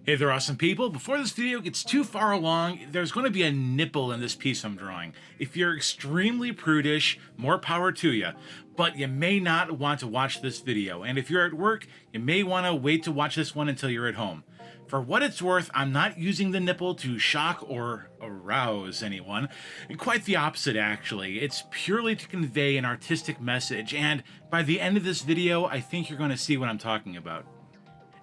Hey there, awesome people. Before this video gets too far along, there's going to be a nipple in this piece I'm drawing. If you're extremely prudish, more power to you, but you may not want to watch this video. And if you're at work, you may want to wait to watch this one until you're at home. For what it's worth, I'm not using the nipple to shock or arouse anyone. Quite the opposite, actually. It's purely to convey an artistic message, and by the end of this video, I think you're going to see what I'm talking about.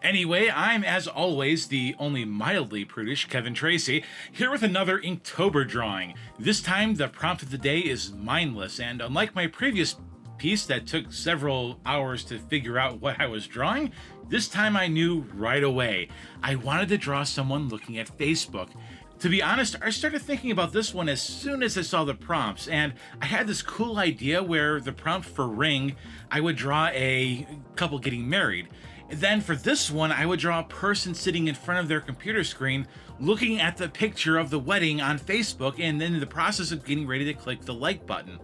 Anyway, I'm, as always, the only mildly prudish Kevin Tracy, here with another Inktober drawing. This time, the prompt of the day is mindless, and unlike my previous piece that took several hours to figure out what I was drawing, this time I knew right away. I wanted to draw someone looking at Facebook. To be honest, I started thinking about this one as soon as I saw the prompts, and I had this cool idea where the prompt for ring, I would draw a couple getting married. Then for this one, I would draw a person sitting in front of their computer screen looking at the picture of the wedding on Facebook and then in the process of getting ready to click the like button.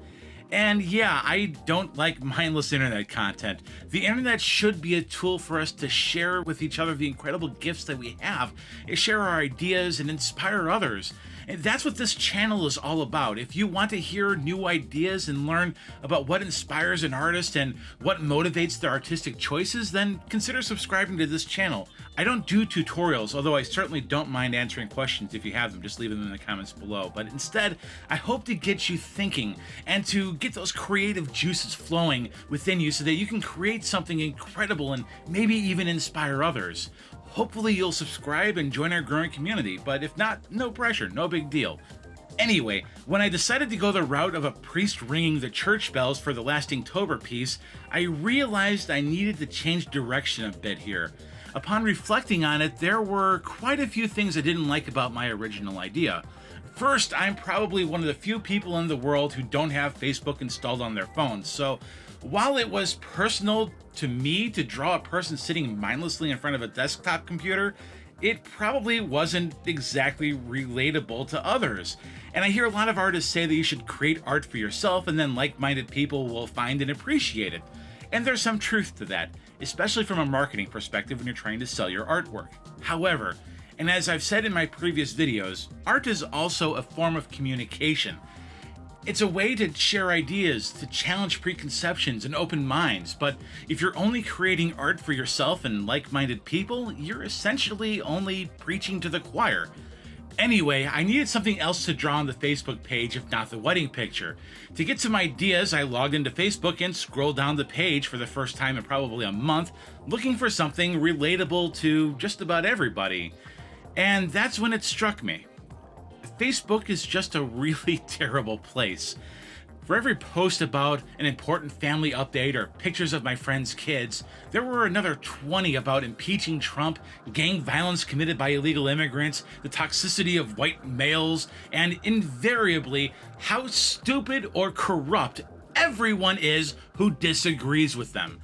And yeah, I don't like mindless internet content. The internet should be a tool for us to share with each other the incredible gifts that we have, share our ideas, and inspire others. And that's what this channel is all about. If you want to hear new ideas and learn about what inspires an artist and what motivates their artistic choices, then consider subscribing to this channel. I don't do tutorials, although I certainly don't mind answering questions if you have them. Just leave them in the comments below. But instead, I hope to get you thinking and to get those creative juices flowing within you so that you can create something incredible and maybe even inspire others. Hopefully you'll subscribe and join our growing community, but if not, no pressure, no big deal. Anyway, when I decided to go the route of a priest ringing the church bells for the last Inktober piece, I realized I needed to change direction a bit here. Upon reflecting on it, there were quite a few things I didn't like about my original idea. First, I'm probably one of the few people in the world who don't have Facebook installed on their phones, so while it was personal to me to draw a person sitting mindlessly in front of a desktop computer, it probably wasn't exactly relatable to others. And I hear a lot of artists say that you should create art for yourself and then like-minded people will find and appreciate it. And there's some truth to that, especially from a marketing perspective when you're trying to sell your artwork. However, and as I've said in my previous videos, art is also a form of communication. It's a way to share ideas, to challenge preconceptions and open minds, but if you're only creating art for yourself and like-minded people, you're essentially only preaching to the choir. Anyway, I needed something else to draw on the Facebook page if not the wedding picture. To get some ideas, I logged into Facebook and scrolled down the page for the first time in probably a month, looking for something relatable to just about everybody. And that's when it struck me. Facebook is just a really terrible place. For every post about an important family update or pictures of my friends' kids, there were another 20 about impeaching Trump, gang violence committed by illegal immigrants, the toxicity of white males, and invariably how stupid or corrupt everyone is who disagrees with them.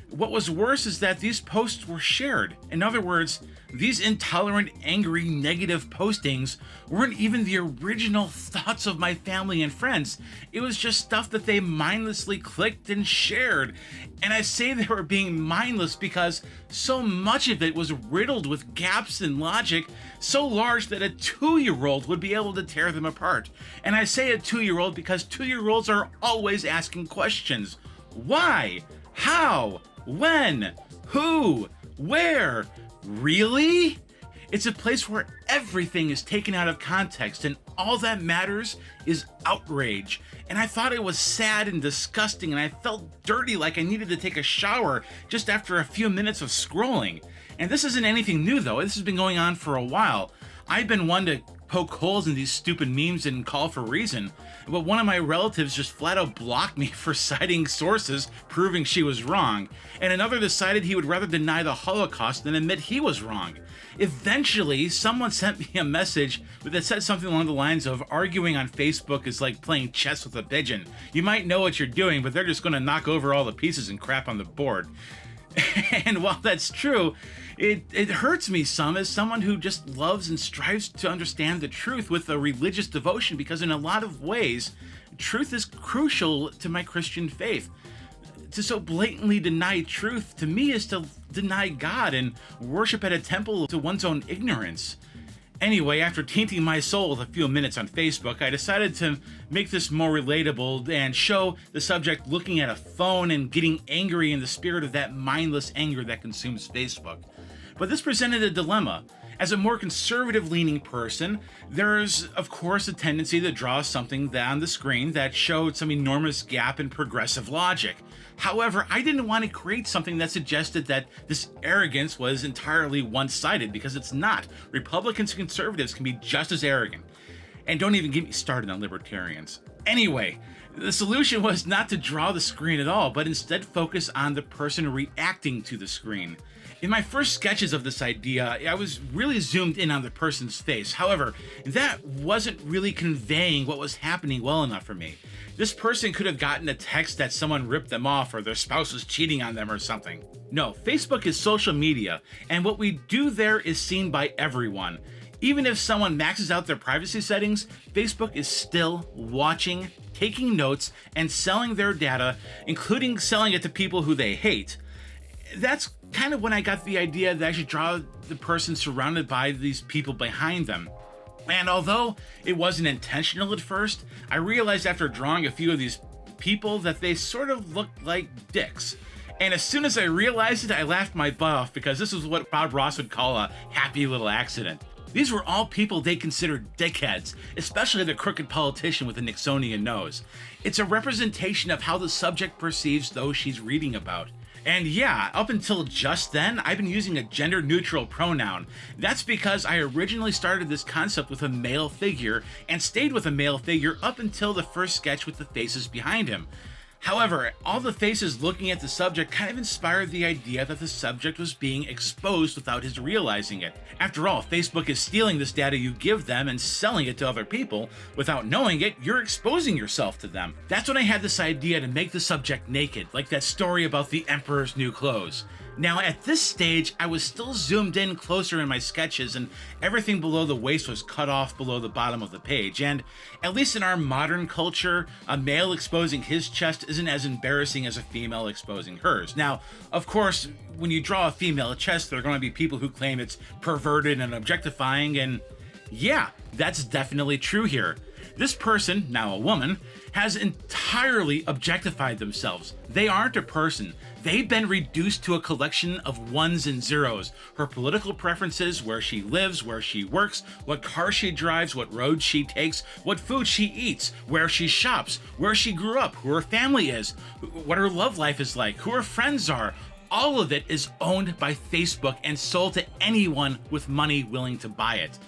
What was worse is that these posts were shared. In other words, these intolerant, angry, negative postings weren't even the original thoughts of my family and friends. It was just stuff that they mindlessly clicked and shared. And I say they were being mindless because so much of it was riddled with gaps in logic so large that a 2-year-old would be able to tear them apart. And I say a 2-year-old because 2-year-olds are always asking questions. Why? How? When? Who? Where? Really? It's a place where everything is taken out of context and all that matters is outrage. And I thought it was sad and disgusting and I felt dirty, like I needed to take a shower just after a few minutes of scrolling. And this isn't anything new though, this has been going on for a while. I've been one to poke holes in these stupid memes and call for reason, but one of my relatives just flat out blocked me for citing sources proving she was wrong, and another decided he would rather deny the Holocaust than admit he was wrong. Eventually, someone sent me a message that said something along the lines of, arguing on Facebook is like playing chess with a pigeon. You might know what you're doing, but they're just going to knock over all the pieces and crap on the board. And while that's true, it hurts me some as someone who just loves and strives to understand the truth with a religious devotion, because in a lot of ways, truth is crucial to my Christian faith. To so blatantly deny truth, to me, is to deny God and worship at a temple to one's own ignorance. Anyway, after tainting my soul with a few minutes on Facebook, I decided to make this more relatable and show the subject looking at a phone and getting angry in the spirit of that mindless anger that consumes Facebook. But this presented a dilemma. As a more conservative-leaning person, there's, of course, a tendency to draw something on the screen that showed some enormous gap in progressive logic. However, I didn't want to create something that suggested that this arrogance was entirely one-sided, because it's not. Republicans and conservatives can be just as arrogant. And don't even get me started on libertarians. Anyway, the solution was not to draw the screen at all, but instead focus on the person reacting to the screen. In my first sketches of this idea, I was really zoomed in on the person's face. However, that wasn't really conveying what was happening well enough for me. This person could have gotten a text that someone ripped them off or their spouse was cheating on them or something. No, Facebook is social media, and what we do there is seen by everyone. Even if someone maxes out their privacy settings, Facebook is still watching, taking notes, and selling their data, including selling it to people who they hate. That's kind of when I got the idea that I should draw the person surrounded by these people behind them. And although it wasn't intentional at first, I realized after drawing a few of these people that they sort of looked like dicks. And as soon as I realized it, I laughed my butt off, because this is what Bob Ross would call a happy little accident. These were all people they considered dickheads, especially the crooked politician with a Nixonian nose. It's a representation of how the subject perceives those she's reading about. And yeah, up until just then, I've been using a gender-neutral pronoun. That's because I originally started this concept with a male figure and stayed with a male figure up until the first sketch with the faces behind him. However, all the faces looking at the subject kind of inspired the idea that the subject was being exposed without his realizing it. After all, Facebook is stealing this data you give them and selling it to other people. Without knowing it, you're exposing yourself to them. That's when I had this idea to make the subject naked, like that story about the Emperor's new clothes. Now, at this stage, I was still zoomed in closer in my sketches, and everything below the waist was cut off below the bottom of the page. And at least in our modern culture, a male exposing his chest isn't as embarrassing as a female exposing hers. Now, of course, when you draw a female chest, there are going to be people who claim it's perverted and objectifying, and yeah, that's definitely true here. This person, now a woman, has entirely objectified themselves. They aren't a person. They've been reduced to a collection of ones and zeros. Her political preferences, where she lives, where she works, what car she drives, what roads she takes, what food she eats, where she shops, where she grew up, who her family is, what her love life is like, who her friends are. All of it is owned by Facebook and sold to anyone with money willing to buy it.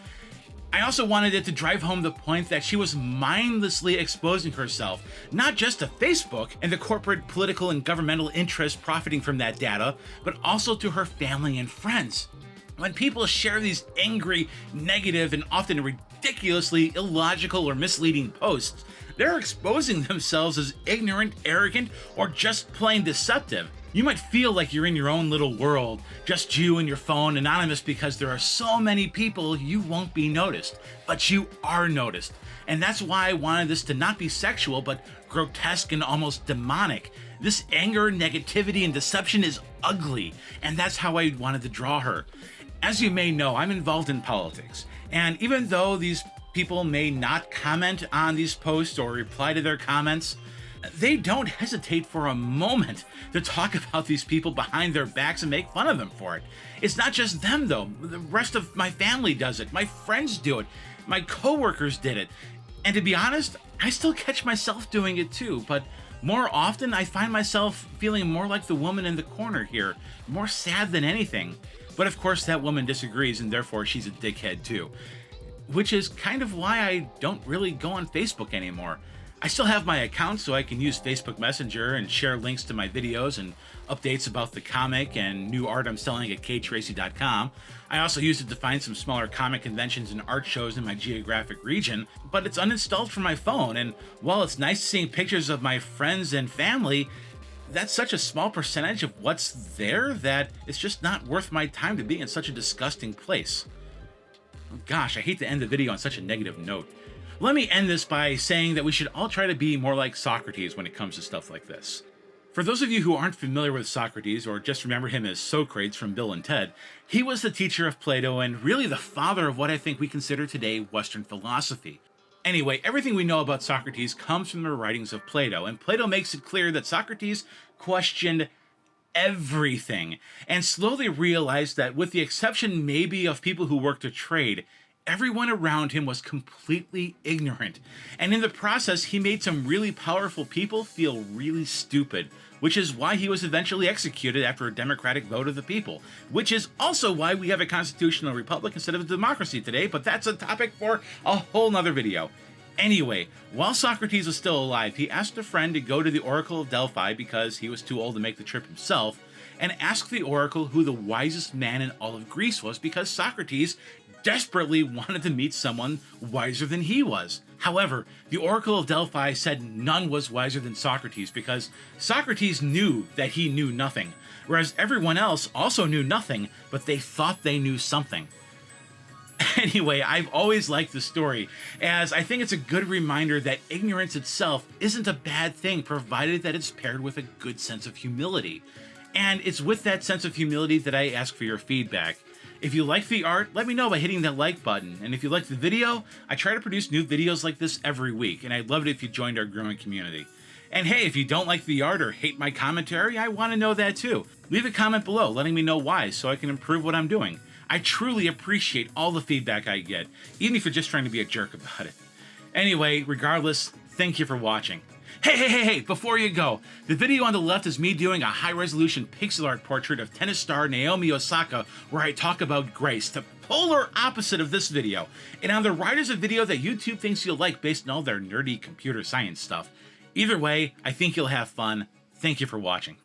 I also wanted it to drive home the point that she was mindlessly exposing herself, not just to Facebook and the corporate, political, and governmental interests profiting from that data, but also to her family and friends. When people share these angry, negative, and often ridiculously illogical or misleading posts, they're exposing themselves as ignorant, arrogant, or just plain deceptive. You might feel like you're in your own little world, just you and your phone, anonymous, because there are so many people you won't be noticed. But you are noticed. And that's why I wanted this to not be sexual, but grotesque and almost demonic. This anger, negativity, and deception is ugly, and that's how I wanted to draw her. As you may know, I'm involved in politics, and even though these people may not comment on these posts or reply to their comments, they don't hesitate for a moment to talk about these people behind their backs and make fun of them for it. It's not just them, though. The rest of my family does it. My friends do it. My coworkers did it. And to be honest, I still catch myself doing it too, but more often I find myself feeling more like the woman in the corner here, more sad than anything. But of course that woman disagrees, and therefore she's a dickhead too. Which is kind of why I don't really go on Facebook anymore. I still have my account so I can use Facebook Messenger and share links to my videos and updates about the comic and new art I'm selling at ktracy.com. I also use it to find some smaller comic conventions and art shows in my geographic region, but it's uninstalled from my phone, and while it's nice seeing pictures of my friends and family, that's such a small percentage of what's there that it's just not worth my time to be in such a disgusting place. Oh gosh, I hate to end the video on such a negative note. Let me end this by saying that we should all try to be more like Socrates when it comes to stuff like this. For those of you who aren't familiar with Socrates or just remember him as Socrates from Bill and Ted, he was the teacher of Plato and really the father of what I think we consider today Western philosophy. Anyway, everything we know about Socrates comes from the writings of Plato, and Plato makes it clear that Socrates questioned everything and slowly realized that, with the exception maybe of people who worked a trade, everyone around him was completely ignorant. And in the process, he made some really powerful people feel really stupid, which is why he was eventually executed after a democratic vote of the people, which is also why we have a constitutional republic instead of a democracy today, but that's a topic for a whole nother video. Anyway, while Socrates was still alive, he asked a friend to go to the Oracle of Delphi because he was too old to make the trip himself, and ask the Oracle who the wisest man in all of Greece was because Socrates desperately wanted to meet someone wiser than he was. However, the Oracle of Delphi said none was wiser than Socrates because Socrates knew that he knew nothing, whereas everyone else also knew nothing, but they thought they knew something. Anyway, I've always liked the story, as I think it's a good reminder that ignorance itself isn't a bad thing, provided that it's paired with a good sense of humility. And it's with that sense of humility that I ask for your feedback. If you like the art, let me know by hitting that like button. And if you like the video, I try to produce new videos like this every week, and I'd love it if you joined our growing community. And hey, if you don't like the art or hate my commentary, I want to know that too. Leave a comment below letting me know why so I can improve what I'm doing. I truly appreciate all the feedback I get, even if you're just trying to be a jerk about it. Anyway, regardless, thank you for watching. Hey, before you go, the video on the left is me doing a high-resolution pixel art portrait of tennis star Naomi Osaka where I talk about grace, the polar opposite of this video. And on the right is a video that YouTube thinks you'll like based on all their nerdy computer science stuff. Either way, I think you'll have fun. Thank you for watching.